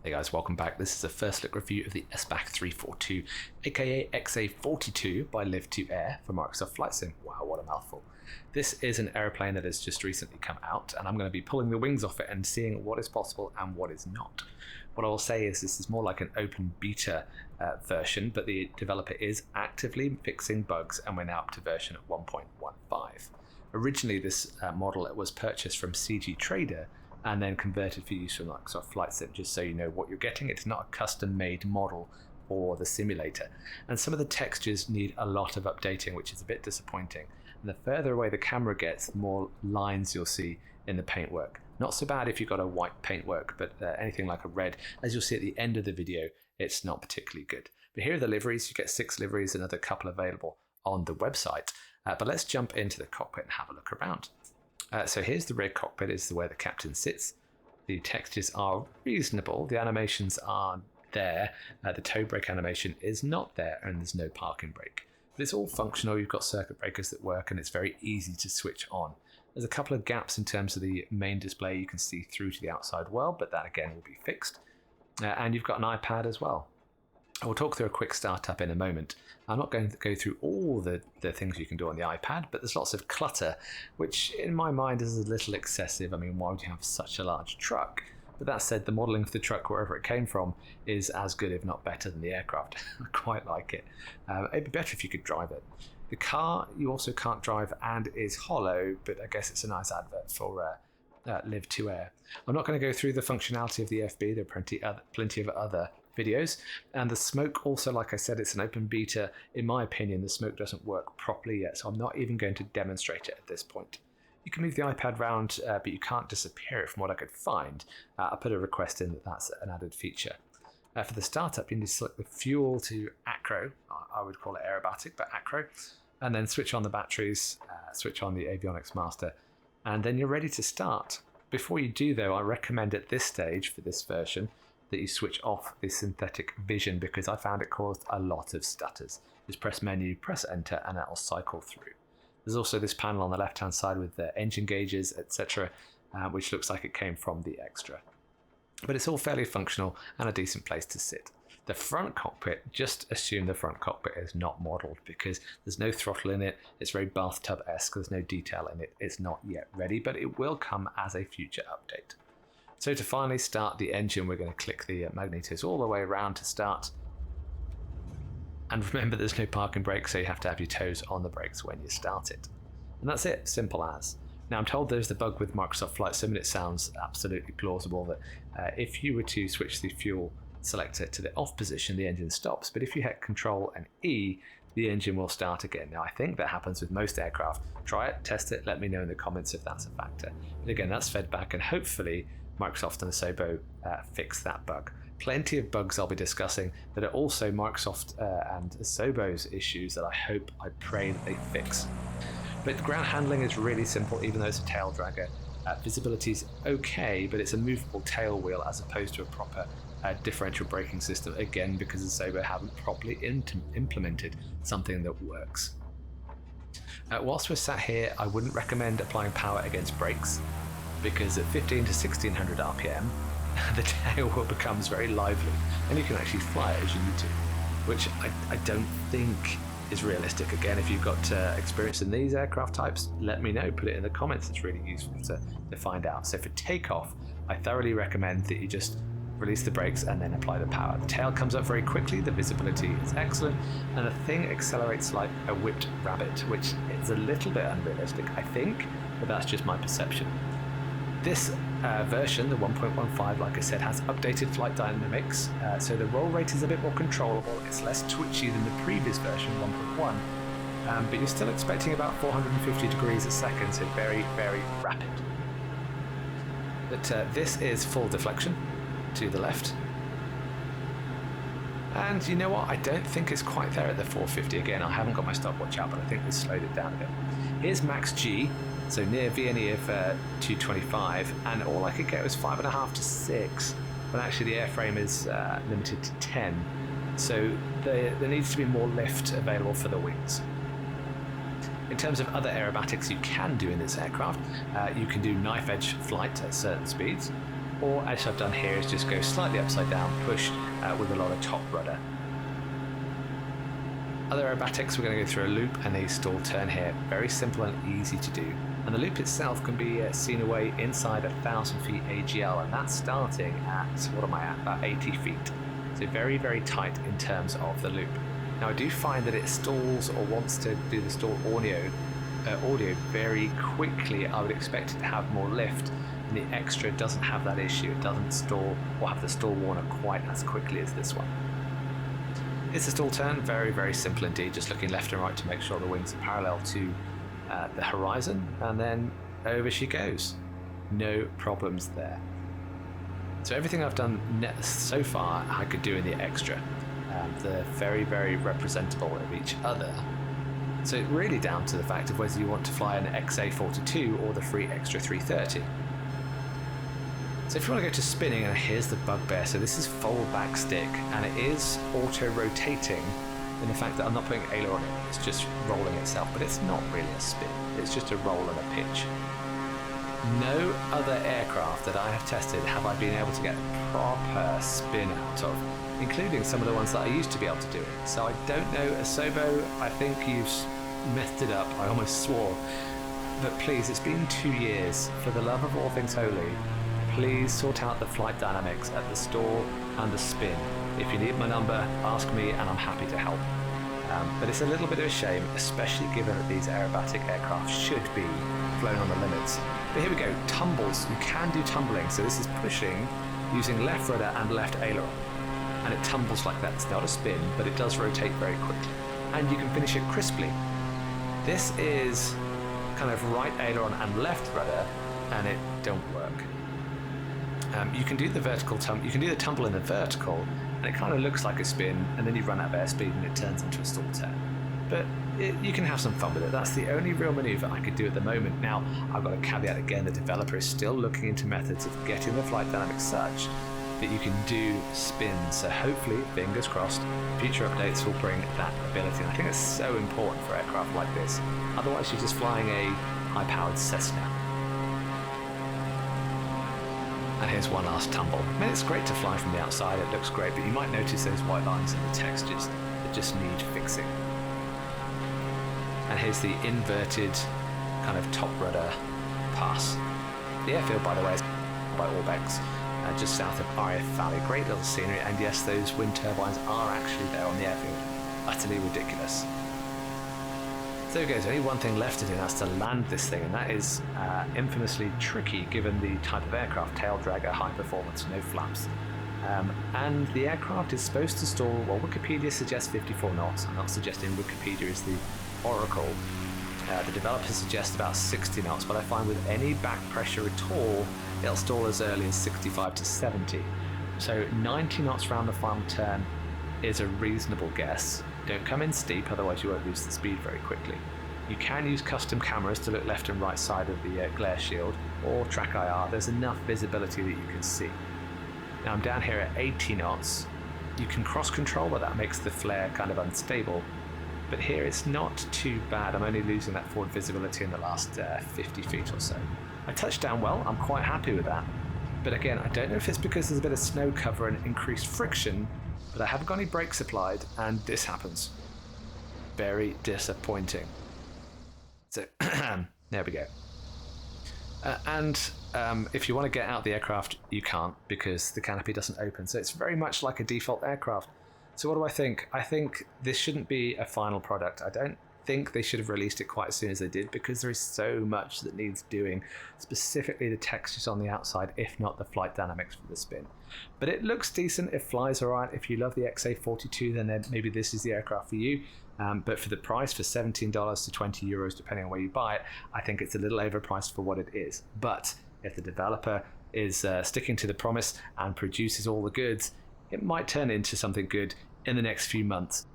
Hey guys, welcome back. This is a first look review of the Sbach 342, aka XA42 by LivToAir for Microsoft Flight Sim. Wow, what a mouthful. This is an aeroplane that has just recently come out, and I'm going to be pulling the wings off it and seeing what is possible and what is not. What I will say is this is more like an open beta version, but the developer is actively fixing bugs, and we're now up to version 1.15. Originally, this model was purchased from cgaviator and then converted for use from Microsoft Flight Sim, just so you know what you're getting. It's not a custom-made model for the simulator. And some of the textures need a lot of updating, which is a bit disappointing. And the further away the camera gets, the more lines you'll see in the paintwork. Not so bad if you've got a white paintwork, but anything like a red, as you'll see at the end of the video, it's not particularly good. But here are the liveries. You get 6 liveries, another couple available on the website. But let's jump into the cockpit and have a look around. So here's the rear cockpit, is where the captain sits. The textures are reasonable, the animations are there, the toe brake animation is not there, and there's no parking brake. But it's all functional, you've got circuit breakers that work, and it's very easy to switch on. There's a couple of gaps in terms of the main display, you can see through to the outside world, but that again will be fixed. And you've got an iPad as well. We'll talk through a quick startup in a moment. I'm not going to go through all the things you can do on the iPad, but there's lots of clutter, which in my mind is a little excessive. I mean, why would you have such a large truck? But that said, the modelling of the truck, wherever it came from, is as good, if not better, than the aircraft. I quite like it. It'd be better if you could drive it. The car you also can't drive and is hollow, but I guess it's a nice advert for LivToAir. I'm not going to go through the functionality of the FB, there are plenty of other videos. And the smoke also, like I said, it's an open beta. In my opinion, the smoke doesn't work properly yet, so I'm not even going to demonstrate it at this point. You can move the iPad around, but you can't disappear it from what I could find. I'll put a request in that that's an added feature. For the startup, you need to select the fuel to acro. I would call it aerobatic, but acro. And then switch on the batteries, switch on the avionics master, and then you're ready to start. Before you do though, I recommend at this stage for this version that you switch off the synthetic vision, because I found it caused a lot of stutters. Just press menu, press enter, and that'll cycle through. There's also this panel on the left hand side with the engine gauges, etc., which looks like it came from the Extra. But it's all fairly functional and a decent place to sit. The front cockpit, just assume the front cockpit is not modelled, because there's no throttle in it, it's very bathtub-esque, there's no detail in it, it's not yet ready, but it will come as a future update. So to finally start the engine, we're going to click the magnetos all the way around to start. And remember, there's no parking brake, so you have to have your toes on the brakes when you start it. And that's it, simple as. Now I'm told there's the bug with Microsoft Flight Sim, and it sounds absolutely plausible that if you were to switch the fuel selector to the off position, the engine stops, but if you hit Control and E, the engine will start again. Now I think that happens with most aircraft. Try it, test it, let me know in the comments if that's a factor. But again, that's fed back, and hopefully Microsoft and Asobo fix that bug. Plenty of bugs I'll be discussing that are also Microsoft and Asobo's issues that I pray that they fix. But the ground handling is really simple, even though it's a tail dragger. Visibility is okay, but it's a movable tail wheel as opposed to a proper differential braking system, again because Asobo haven't properly implemented something that works. Whilst we're sat here, I wouldn't recommend applying power against brakes, because at 15 to 1600 RPM, the tail wheel becomes very lively, and you can actually fly it as you need to, which I don't think is realistic. Again, if you've got experience in these aircraft types, let me know, put it in the comments, it's really useful to find out. So for takeoff, I thoroughly recommend that you just release the brakes and then apply the power. The tail comes up very quickly, the visibility is excellent, and the thing accelerates like a whipped rabbit, which is a little bit unrealistic, I think, but that's just my perception. This version, the 1.15, like I said, has updated flight dynamics, so the roll rate is a bit more controllable, it's less twitchy than the previous version, 1.1, but you're still expecting about 450 degrees a second, so very, very rapid. But this is full deflection to the left. And you know what, I don't think it's quite there at the 450 again. I haven't got my stopwatch out, but I think we slowed it down a bit. Here's max G, so near VNE of 225, and all I could get was 5.5 to 6, but actually the airframe is limited to 10, so there needs to be more lift available for the wings. In terms of other aerobatics you can do in this aircraft, you can do knife edge flight at certain speeds. or as I've done here is just go slightly upside down, pushed with a lot of top rudder. Other aerobatics, we're going to go through a loop and a stall turn here. Very simple and easy to do. And the loop itself can be seen away inside 1,000 feet AGL, and that's starting at, what am I at, about 80 feet. So very, very tight in terms of the loop. Now I do find that it stalls or wants to do the stall audio very quickly. I would expect it to have more lift, and the Xtra doesn't have that issue. It doesn't stall or have the stall warner quite as quickly as this one. It's a stall turn, very, very simple indeed, just looking left and right to make sure the wings are parallel to the horizon, and then over she goes. No problems there. So everything I've done so far I could do in the Xtra. They're very, very representable of each other. So it's really down to the fact of whether you want to fly an XA42 or the free XtremeAir. So if you want to go to spinning, and here's the bugbear, so this is fold back stick, and it is auto-rotating in the fact that I'm not putting aileron in, it's just rolling itself, but it's not really a spin, it's just a roll and a pitch. No other aircraft that I have tested have I been able to get proper spin out of, including some of the ones that I used to be able to do it. So I don't know, Asobo, I think you've messed it up, I almost swore. But please, it's been 2 years, for the love of all things holy, please sort out the flight dynamics at the stall and the spin. If you need my number, ask me and I'm happy to help. But it's a little bit of a shame, especially given that these aerobatic aircraft should be flown on the limits. But here we go, tumbles. You can do tumbling, so this is pushing using left rudder and left aileron. And it tumbles like that. It's not a spin, but it does rotate very quickly. And you can finish it crisply. This is kind of right aileron and left rudder, and it don't work. You can do the you can do the tumble in the vertical, and it kind of looks like a spin, and then you run out of airspeed and it turns into a stall turn. But you can have some fun with it. That's the only real maneuver I could do at the moment. Now, I've got a caveat again, the developer is still looking into methods of getting the flight dynamics such that you can do spins. So hopefully, fingers crossed, future updates will bring that ability. And I think it's so important for aircraft like this. Otherwise, you're just flying a high-powered Cessna. And here's one last tumble. I mean, it's great to fly from the outside, it looks great, but you might notice those white lines in the textures that just need fixing. And here's the inverted kind of top rudder pass. The airfield, by the way, is by Orbex, just south of RF Valley. Great little scenery, and yes, those wind turbines are actually there on the airfield. Utterly ridiculous. So there goes, only one thing left to do, and that's to land this thing, and that is infamously tricky given the type of aircraft, tail dragger, high performance, no flaps. And the aircraft is supposed to stall, well, Wikipedia suggests 54 knots. I'm not suggesting Wikipedia is the oracle. The developers suggest about 60 knots, but I find with any back pressure at all, it'll stall as early as 65 to 70. So 90 knots around the final turn is a reasonable guess. Don't come in steep, otherwise you won't lose the speed very quickly. You can use custom cameras to look left and right side of the glare shield, or track IR. There's enough visibility that you can see. Now I'm down here at 80 knots. You can cross control, but that makes the flare kind of unstable. But here it's not too bad. I'm only losing that forward visibility in the last 50 feet or so. I touched down well, I'm quite happy with that. But again, I don't know if it's because there's a bit of snow cover and increased friction, but I haven't got any brakes applied, and this happens. Very disappointing. So, there we go. If you want to get out of the aircraft, you can't, because the canopy doesn't open. So it's very much like a default aircraft. So what do I think? I think this shouldn't be a final product. I don't think they should have released it quite as soon as they did, because there is so much that needs doing, specifically the textures on the outside, if not the flight dynamics for the spin. But it looks decent, it flies alright. If you love the XA42, then maybe this is the aircraft for you. But for the price, for $17 to €20, depending on where you buy it, I think it's a little overpriced for what it is. But if the developer is sticking to the promise and produces all the goods, it might turn into something good in the next few months.